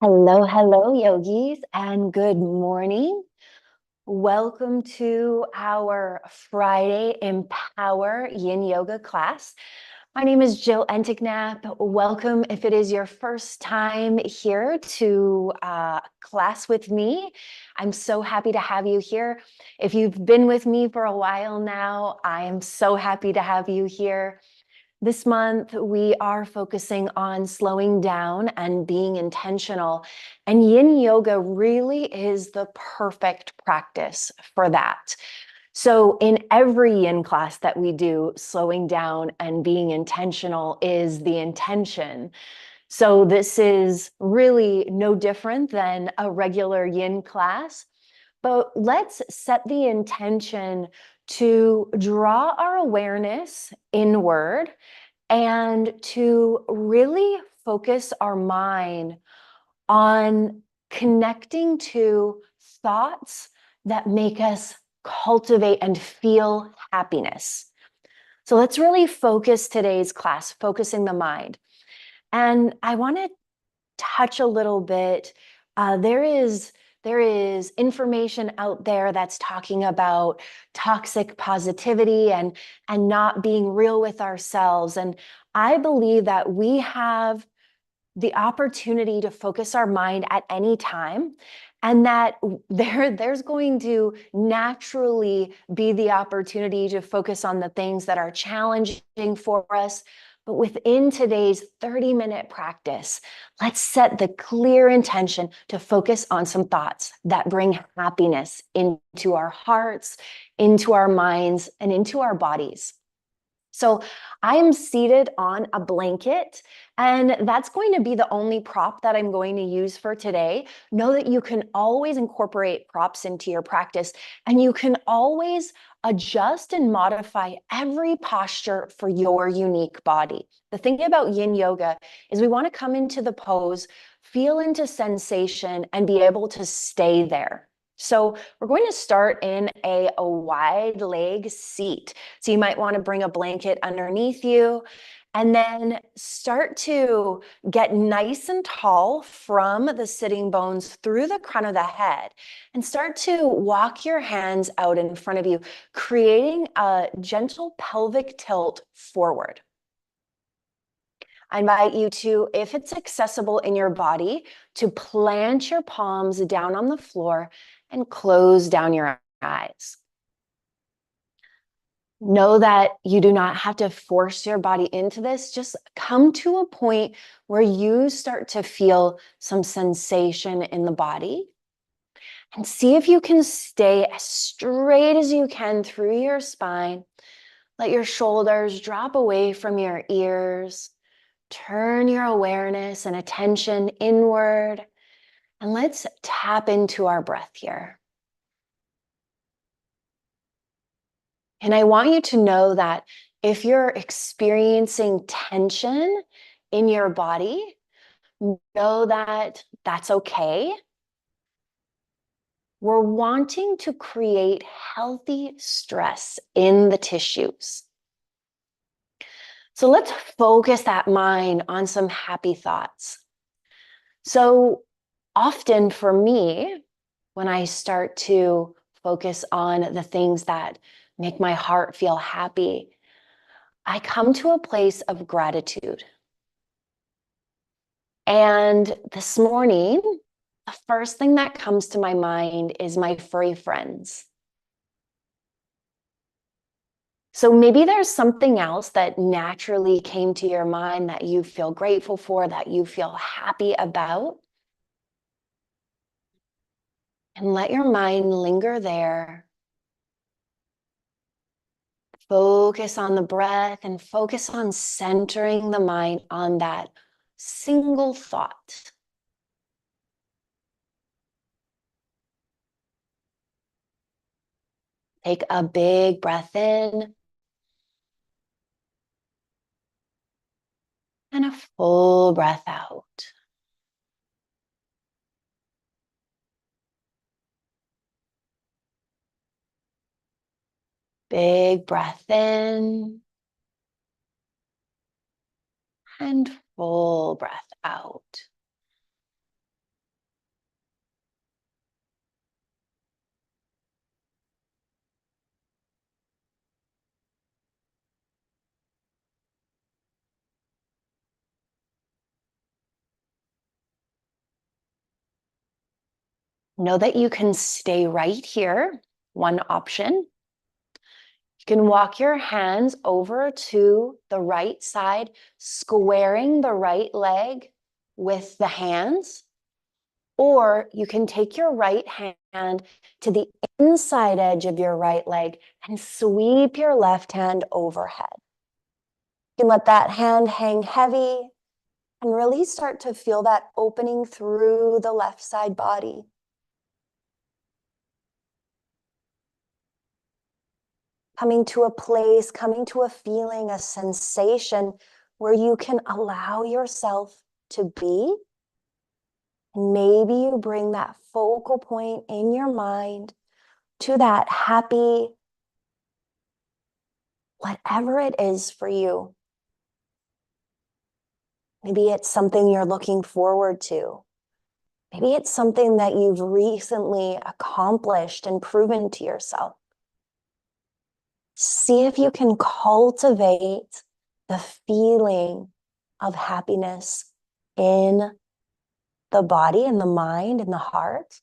Hello, hello, yogis, and good morning. Welcome to our Friday Empower Yin Yoga class. My name is Jill Enticknap. Welcome if it is your first time here to class with me. I'm so happy to have you here. If you've been with me for a while now, I am so happy to have you here. This month, we are focusing on slowing down and being intentional. And yin yoga really is the perfect practice for that. So, in every yin class that we do, slowing down and being intentional is the intention. So, this is really no different than a regular yin class. But let's set the intention to draw our awareness inward and to really focus our mind on connecting to thoughts that make us cultivate and feel happiness. So let's really focus today's class, focusing the mind. And I want to touch a little bit. There is information out there that's talking about toxic positivity and not being real with ourselves. And I believe that we have the opportunity to focus our mind at any time, and that there's going to naturally be the opportunity to focus on the things that are challenging for us. But within today's 30-minute practice, let's set the clear intention to focus on some thoughts that bring happiness into our hearts, into our minds, and into our bodies. So I am seated on a blanket, and that's going to be the only prop that I'm going to use for today. Know that you can always incorporate props into your practice, and you can always adjust and modify every posture for your unique body. The thing about yin yoga is we want to come into the pose, feel into sensation, and be able to stay there. So we're going to start in a wide leg seat. So you might want to bring a blanket underneath you and then start to get nice and tall from the sitting bones through the crown of the head, and start to walk your hands out in front of you, creating a gentle pelvic tilt forward. I invite you to, if it's accessible in your body, to plant your palms down on the floor and close down your eyes. Know that you do not have to force your body into this. Just come to a point where you start to feel some sensation in the body, and see if you can stay as straight as you can through your spine. Let your shoulders drop away from your ears. Turn your awareness and attention inward, and let's tap into our breath here. And I want you to know that if you're experiencing tension in your body, know that that's okay. We're wanting to create healthy stress in the tissues. So let's focus that mind on some happy thoughts. So often for me, when I start to focus on the things that make my heart feel happy, I come to a place of gratitude. And this morning, the first thing that comes to my mind is my furry friends. So maybe there's something else that naturally came to your mind that you feel grateful for, that you feel happy about. And let your mind linger there. Focus on the breath and focus on centering the mind on that single thought. Take a big breath in and a full breath out. Big breath in and full breath out. Know that you can stay right here. One option. You can walk your hands over to the right side, squaring the right leg with the hands. Or you can take your right hand to the inside edge of your right leg and sweep your left hand overhead. You can let that hand hang heavy and really start to feel that opening through the left side body. Coming to a place, coming to a feeling, a sensation where you can allow yourself to be. And maybe you bring that focal point in your mind to that happy, whatever it is for you. Maybe it's something you're looking forward to. Maybe it's something that you've recently accomplished and proven to yourself. See if you can cultivate the feeling of happiness in the body, in the mind, in the heart.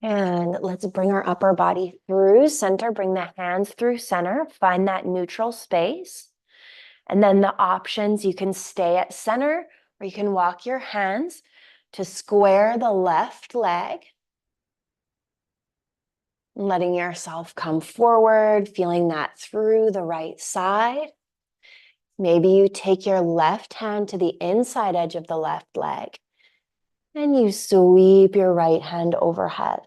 And let's bring our upper body through center, bring the hands through center, find that neutral space. And then the options, you can stay at center or you can walk your hands to square the left leg. Letting yourself come forward, feeling that through the right side. Maybe you take your left hand to the inside edge of the left leg and you sweep your right hand overhead.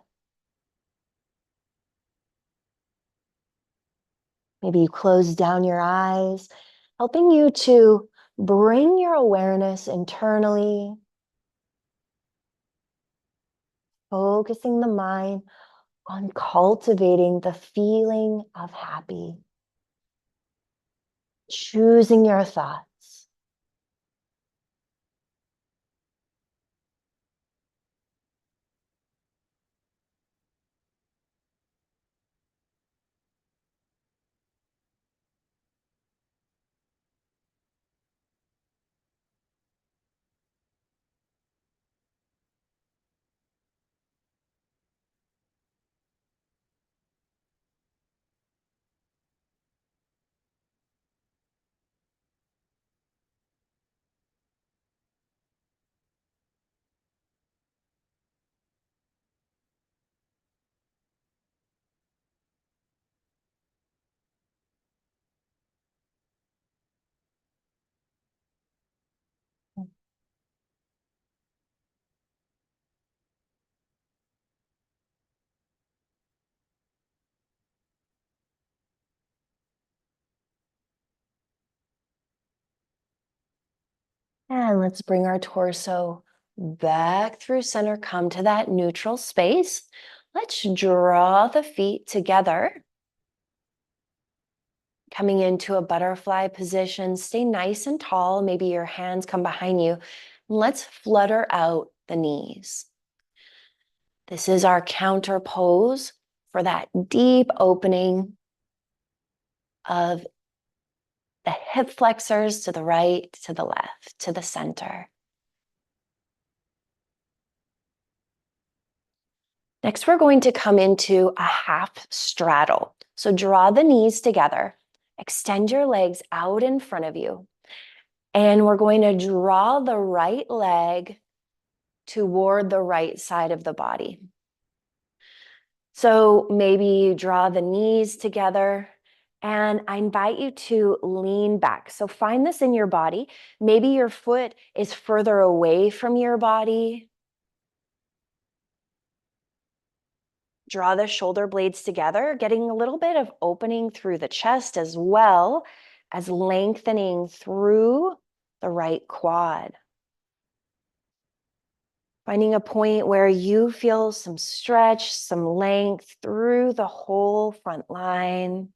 Maybe you close down your eyes, helping you to bring your awareness internally, focusing the mind on cultivating the feeling of happy, choosing your thoughts. And let's bring our torso back through center, come to that neutral space. Let's draw the feet together. Coming into a butterfly position, stay nice and tall. Maybe your hands come behind you. Let's flutter out the knees. This is our counter pose for that deep opening of the hip flexors to the right, to the left, to the center. Next, we're going to come into a half straddle. So draw the knees together, extend your legs out in front of you, and we're going to draw the right leg toward the right side of the body. So maybe you draw the knees together, and I invite you to lean back. So find this in your body. Maybe your foot is further away from your body. Draw the shoulder blades together, getting a little bit of opening through the chest as well as lengthening through the right quad. Finding a point where you feel some stretch, some length through the whole front line.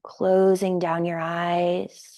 Closing down your eyes.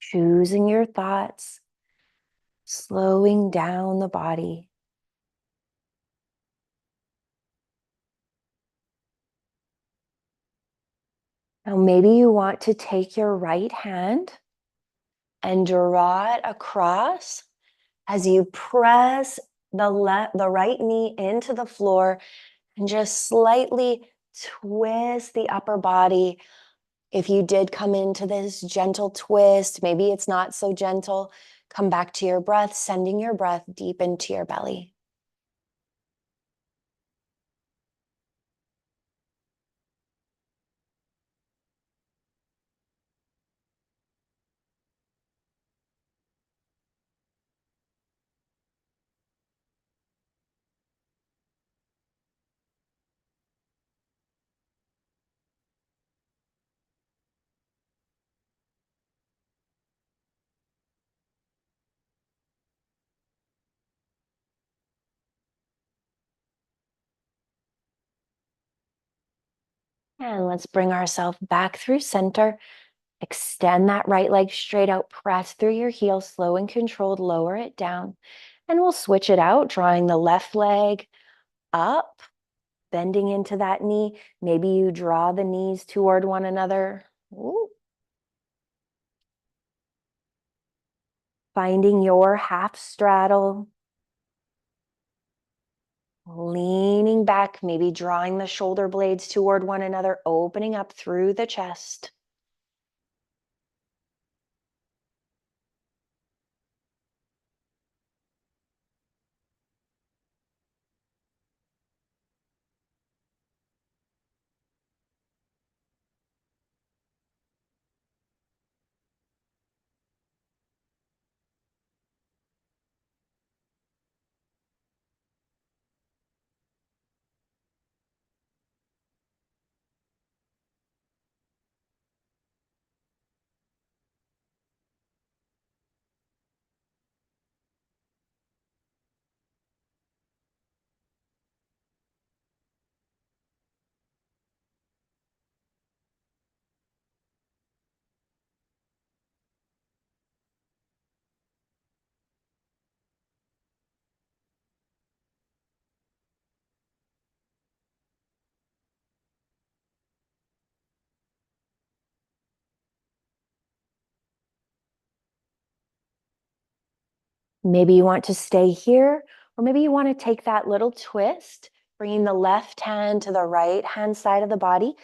Choosing your thoughts, slowing down the body. Now, maybe you want to take your right hand and draw it across as you press the right knee into the floor and just slightly twist the upper body. If you did come into this gentle twist, maybe it's not so gentle, come back to your breath, sending your breath deep into your belly. And let's bring ourselves back through center. Extend that right leg straight out, press through your heel, slow and controlled, lower it down. And we'll switch it out, drawing the left leg up, bending into that knee. Maybe you draw the knees toward one another. Ooh. Finding your half straddle. Leaning back, maybe drawing the shoulder blades toward one another, opening up through the chest. Maybe you want to stay here, or maybe you want to take that little twist, bringing the left hand to the right hand side of the body.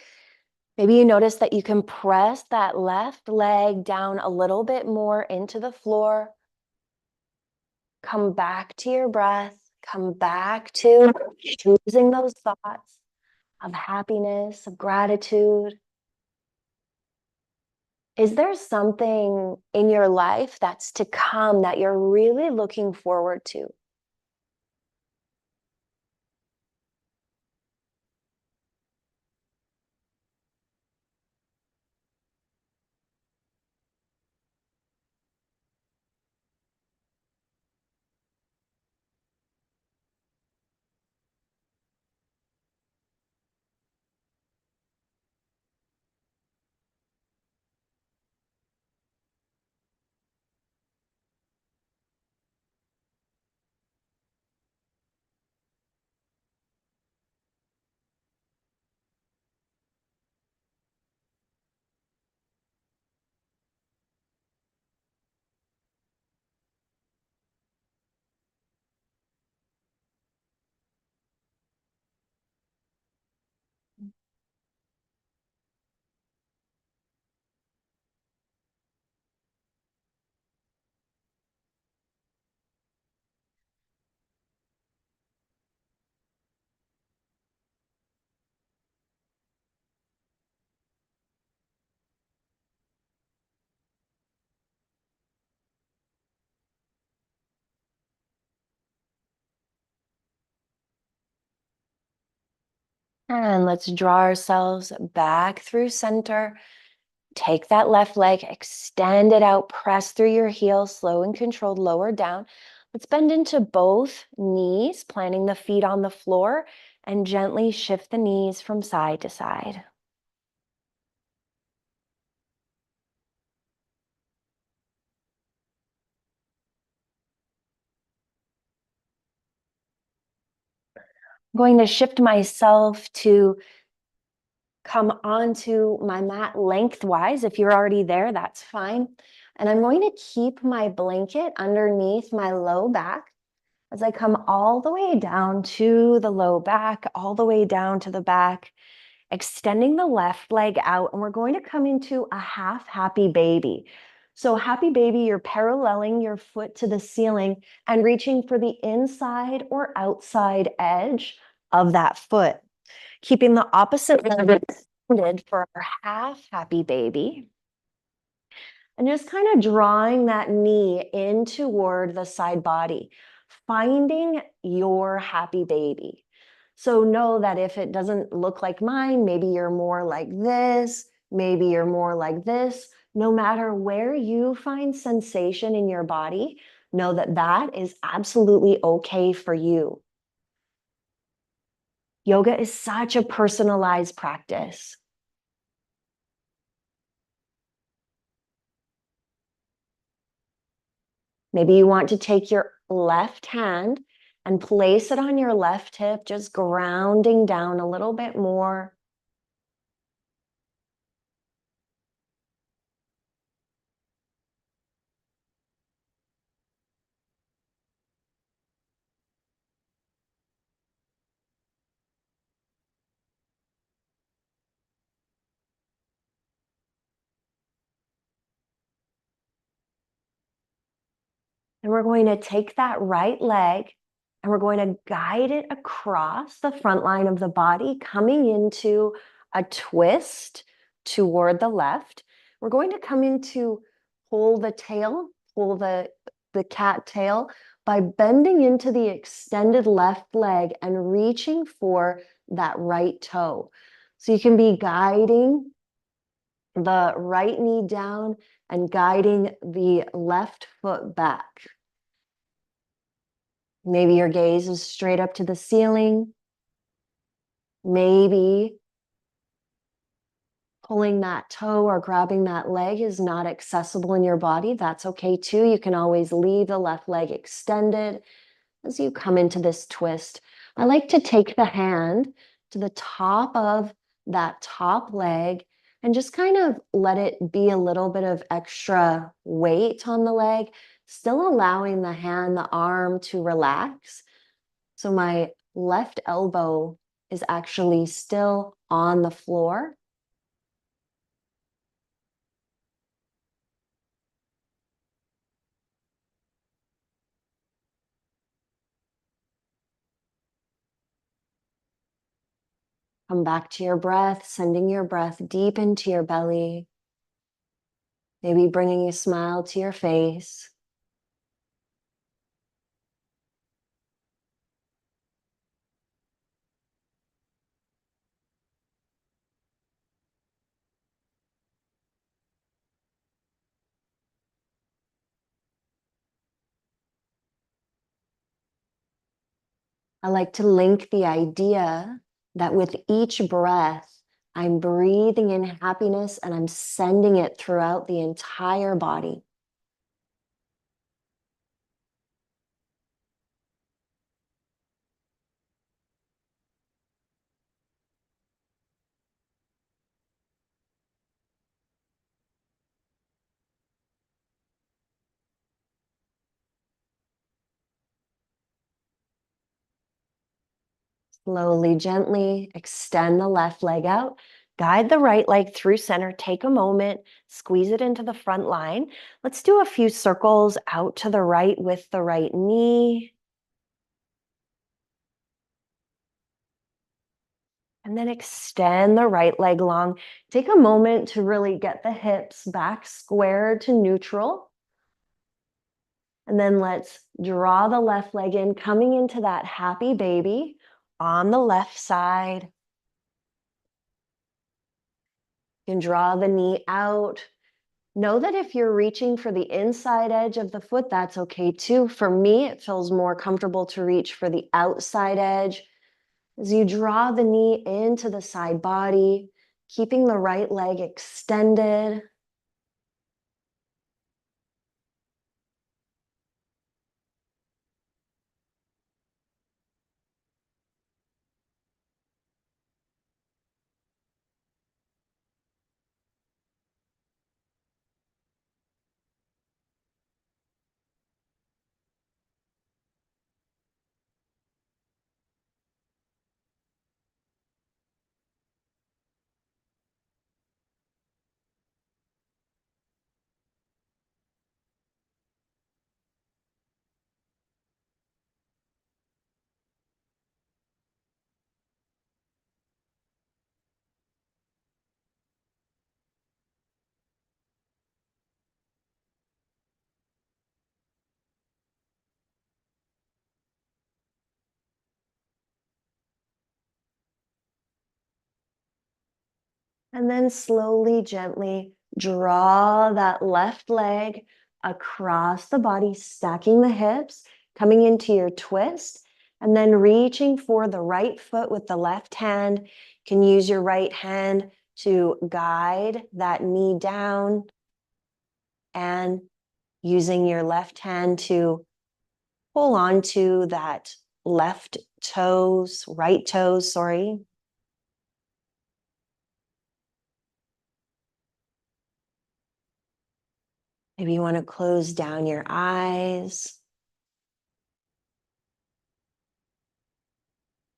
Maybe you notice that you can press that left leg down a little bit more into the floor. Come back to your breath. Come back to choosing those thoughts of happiness, of gratitude. Is there something in your life that's to come that you're really looking forward to? And let's draw ourselves back through center. Take that left leg, extend it out, press through your heels, slow and controlled, lower down. Let's bend into both knees, planting the feet on the floor, and gently shift the knees from side to side. I'm going to shift myself to come onto my mat lengthwise. If you're already there, that's fine. And I'm going to keep my blanket underneath my low back as I come all the way down to the low back, all the way down to the back, extending the left leg out. And we're going to come into a half happy baby. So happy baby, you're paralleling your foot to the ceiling and reaching for the inside or outside edge of that foot. Keeping the opposite leg extended for our half happy baby. And just kind of drawing that knee in toward the side body, finding your happy baby. So know that if it doesn't look like mine, maybe you're more like this, maybe you're more like this. No matter where you find sensation in your body, know that that is absolutely okay for you. Yoga is such a personalized practice. Maybe you want to take your left hand and place it on your left hip, just grounding down a little bit more. And we're going to take that right leg and we're going to guide it across the front line of the body, coming into a twist toward the left. We're going to come into pull the tail, pull the cat tail by bending into the extended left leg and reaching for that right toe. So you can be guiding the right knee down and guiding the left foot back. Maybe your gaze is straight up to the ceiling. Maybe pulling that toe or grabbing that leg is not accessible in your body. That's okay too. You can always leave the left leg extended as you come into this twist. I like to take the hand to the top of that top leg and just kind of let it be a little bit of extra weight on the leg, still allowing the hand, the arm to relax. So my left elbow is actually still on the floor. Come back to your breath, sending your breath deep into your belly. Maybe bringing a smile to your face. I like to link the idea that with each breath, I'm breathing in happiness and I'm sending it throughout the entire body. Slowly, gently extend the left leg out. Guide the right leg through center. Take a moment, squeeze it into the front line. Let's do a few circles out to the right with the right knee. And then extend the right leg long. Take a moment to really get the hips back square to neutral. And then let's draw the left leg in, coming into that happy baby on the left side. You can draw the knee out. Know that if you're reaching for the inside edge of the foot, that's okay too. For me, it feels more comfortable to reach for the outside edge. As you draw the knee into the side body, keeping the right leg extended. And then slowly, gently draw that left leg across the body, stacking the hips, coming into your twist, and then reaching for the right foot with the left hand. You can use your right hand to guide that knee down and using your left hand to pull onto that right toes, sorry. Maybe you want to close down your eyes.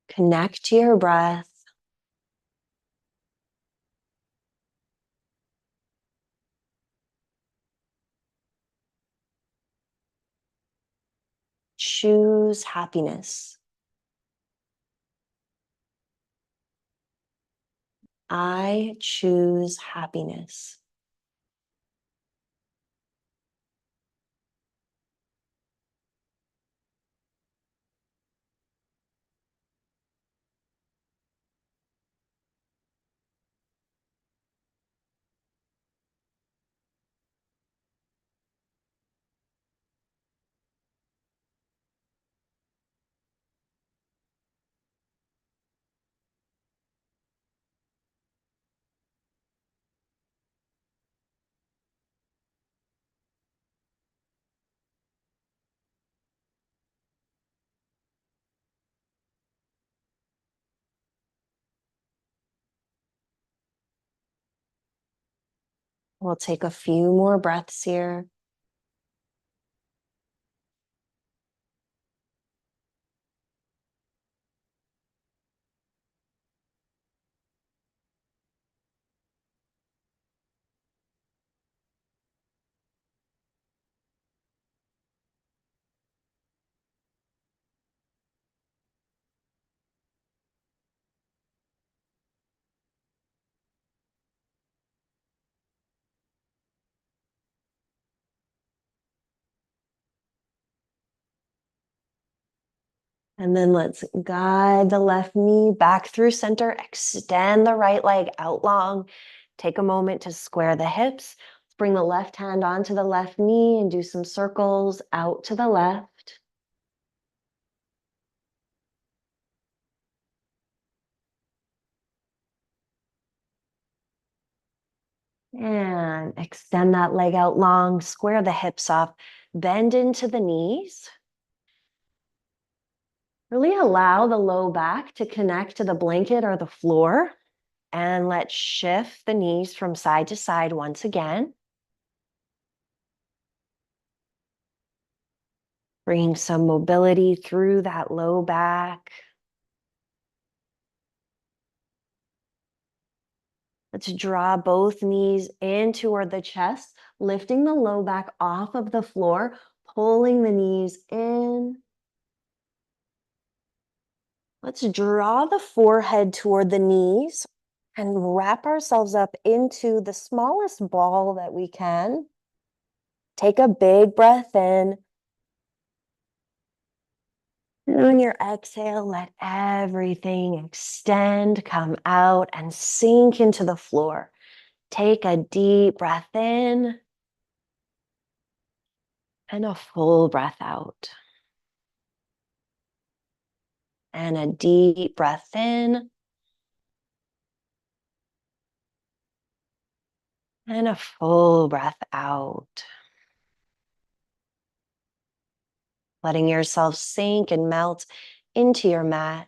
Connect to your breath. Choose happiness. I choose happiness. We'll take a few more breaths here. And then let's guide the left knee back through center. Extend the right leg out long. Take a moment to square the hips. Let's bring the left hand onto the left knee and do some circles out to the left. And extend that leg out long. Square the hips off. Bend into the knees. Really allow the low back to connect to the blanket or the floor. And let's shift the knees from side to side once again. Bringing some mobility through that low back. Let's draw both knees in toward the chest, lifting the low back off of the floor, pulling the knees in. Let's draw the forehead toward the knees and wrap ourselves up into the smallest ball that we can. Take a big breath in. And on your exhale, let everything extend, come out, and sink into the floor. Take a deep breath in and a full breath out. And a deep breath in and a full breath out. Letting yourself sink and melt into your mat.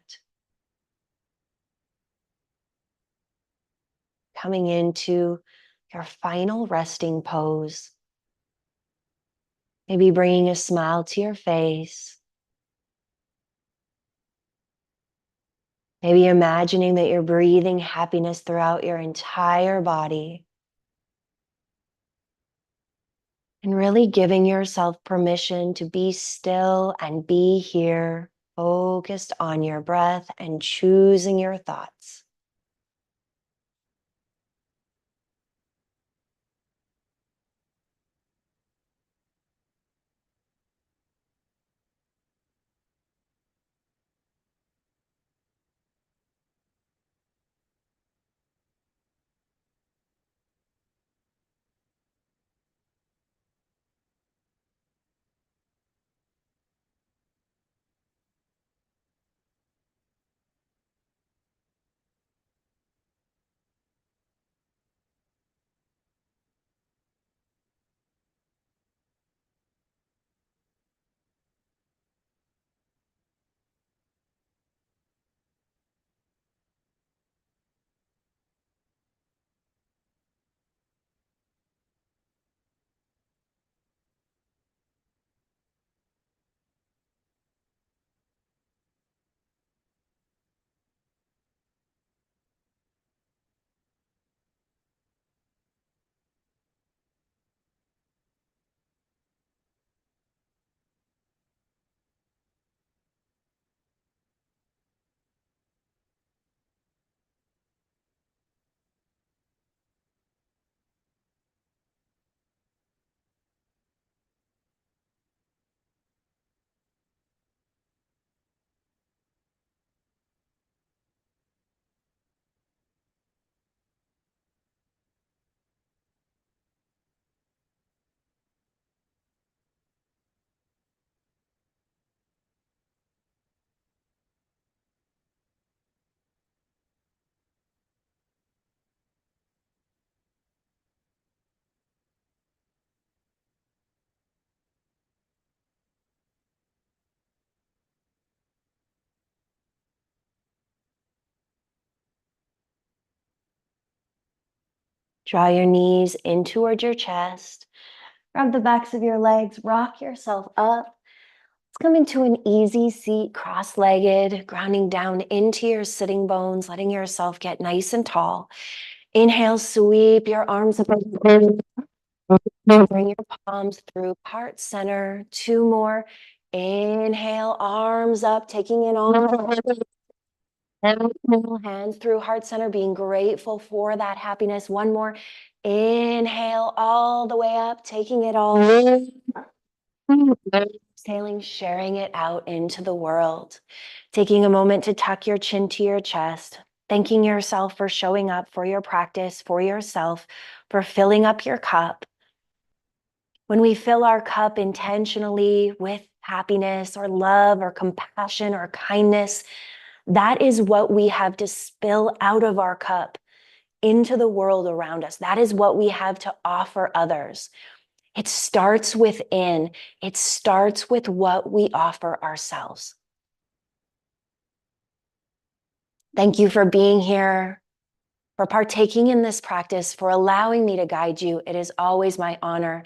Coming into your final resting pose. Maybe bringing a smile to your face. Maybe imagining that you're breathing happiness throughout your entire body. And really giving yourself permission to be still and be here, focused on your breath and choosing your thoughts. Draw your knees in towards your chest. Grab the backs of your legs, rock yourself up. Let's come into an easy seat, cross-legged, grounding down into your sitting bones, letting yourself get nice and tall. Inhale, sweep your arms up. Bring your palms through heart center. 2 more. Inhale, arms up, taking in all. Hands through heart center, being grateful for that happiness. 1 more. Inhale all the way up, taking it all in. Exhaling, sharing it out into the world. Taking a moment to tuck your chin to your chest. Thanking yourself for showing up for your practice, for yourself, for filling up your cup. When we fill our cup intentionally with happiness or love or compassion or kindness, that is what we have to spill out of our cup into the world around us. That is what we have to offer others. It starts within. It starts with what we offer ourselves. Thank you for being here, for partaking in this practice, for allowing me to guide you. It is always my honor.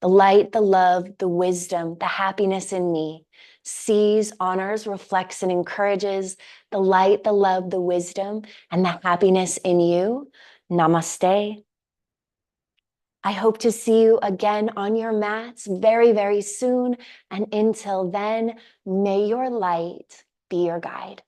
The light, the love, the wisdom, the happiness in me sees, honors, reflects, and encourages the light, the love, the wisdom, and the happiness in you. Namaste. I hope to see you again on your mats very, very soon. And until then, may your light be your guide.